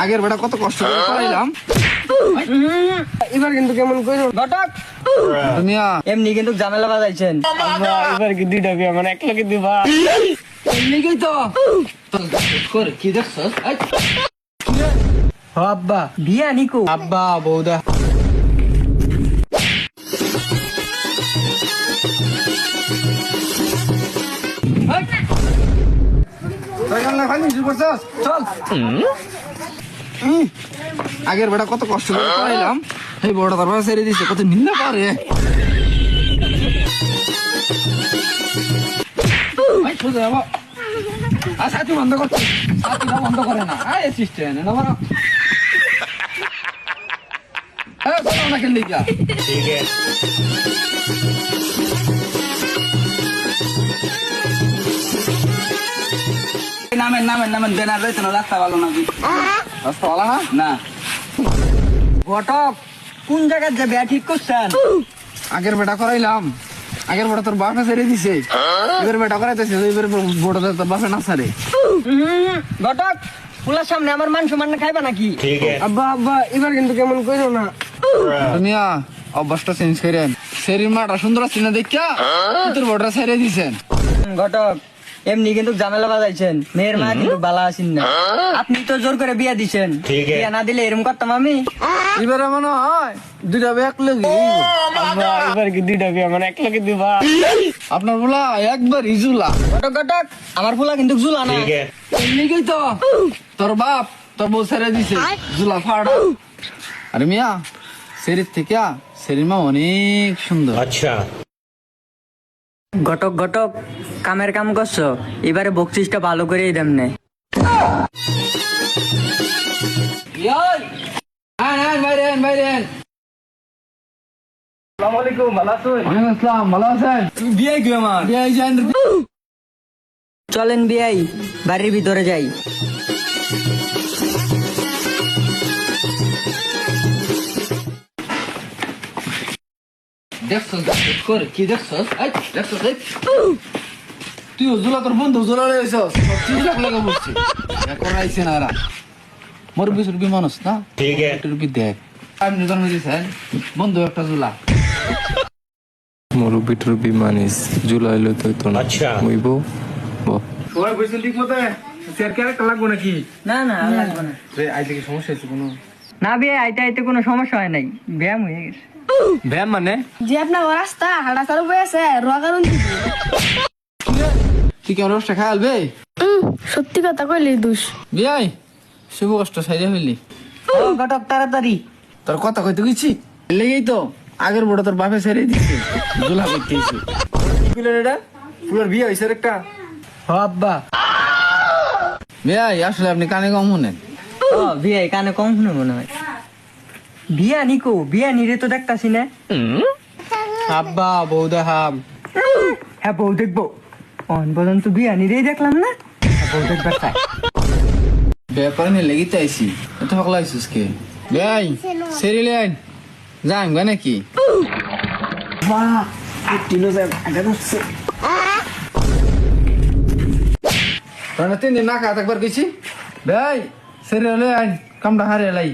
আগের বেটা কত কষ্ট করে পড়াইলাম, এবার কিন্তু কেমন কইরো ঘটক দুনিয়া এমনি কিন্তু ঝামেলা বাজাইছেন। এবার কি দুইটা বিয়া মানে এক লগে দিবা এমনিই তো করে কি দেখছস? আব্বা বিয়া নিকো আব্বা বৌদা চল। আগের বেটা কত কষ্ট করে পড়াইলাম, এই বড়টা তারপরে ছেড়ে দিছে, কত নিন্দা পারে। সাথী বন্ধ করছে, সাথীটা বন্ধ করে না, অ্যাসিস্ট্যান্ট না বড় না খেললি যা। নামেন নামেন নামেন বেনার রয়েছে না রাস্তা ভালো না রাস্তা ভালো না? না ঘটক কোন জায়গায় যে বিয়া ঠিক করছেন? আগের বেটা করাইলাম, আগের বেটা তোর বাপে ছেড়ে দিছে, এবার বেটা করাইতেছে, এবার বড় তোর বাপে না ছাড়ে। ঘটক পুলার সামনে আমার মান সম্মান খাইবা নাকি? আব্বা আব্বা এবার কিন্তু কেমন কইরো না। দুনিয়া অভ্যাসটা চেঞ্জ করেন, শরীর মাটা সুন্দর আছে না দেখা তোর বড়টা ছেড়ে দিছেন। ঘটক এমনি কিন্তু ঝামেলা বাজাইছেন, মেয়ের মা কিন্তু বালা আসেন না। আপনি তো জোর করে বিয়া দিছেন, বিয়া না দিলে এরকম করতাম আমি। এবারে মনে হয় দুইটা এক লগে এবার কি দুইটা বিয়া মানে এক লগে দিবা? আপনার বলা একবার ইজুলা। ঘটক ঘটক আমার ফুলা কিন্তু জুলা না। এমনিই তো তোর বাপ তোর বউ ছেড়ে দিছে, জুলা ফাড়া। আরে মিয়া শরীর থেকে শরীর মা অনেক সুন্দর। अच्छा ঘটক ঘটক কামের কাম করছো, এবারে বকশিসটা ভালো করেই দেন নে। চলেন বিয়াই বাড়ির ভিতরে যাই। কি দেখছস? তুই জুলা তোর বন্ধু জুলা লেগে বলছি এখন আইছে না এরা মুরব্বি সুরবি মানুষ না, ठीक है রুপি দেখ আপনি জন্ম দিয়েছেন বন্ধু একটা জুলা। মুরব্বি টুরব্বি মানিস জুলাইলো তো না अच्छा মুইব সবাই বলছেন ঠিক মতো স্যার ক্যারেক্টার লাগবো নাকি? না না আর লাগবে না। আইতে কি সমস্যা হয়েছে কোনো? না বিয়ে আইতে আইতে কোনো সমস্যা হয় নাই, ব্যায়াম হয়ে গেছে। ব্যায়াম মানে যে আপনার রাস্তা হাঁটা চালু হয়ে আছে রগারুন তুই কেমন রসটা খাইলবে? সত্যি কথা কইলি দুষ বিয়াই শুভ কষ্ট সাইজা হইলি। ঘটক তাড়াতাড়ি তোর কথা কইতে গেছি লেগেই তো আগের বড় তোর বাপে ছেড়ে দিচ্ছে, জুলা করতেছে। এটা ফুলের বিয়ে হয়েছে একটা। আব্বা বিয়াই আসলে আপনি কানে কম শুনেন। বিয়ে কানে কম শুনে মনে হয়। বিয়া নিকো বিয়া নিরে তো দেখতাছি না। আব্বা বৌদা হাম হ্যাঁ বউ দেখবো অন পর্যন্ত বিয়া নিরেই দেখলাম না, বউ দেখবার চাই। ব্যাপারে নিয়ে লেগিতে আইসি, এত হকলা আইসিস কে? বিয়াই সেরিলেন যাই গা নাকি? তিন দিন না খাওয়া থাকবার গেছি ভাই সেরিলে আইন কামটা হারে লাই।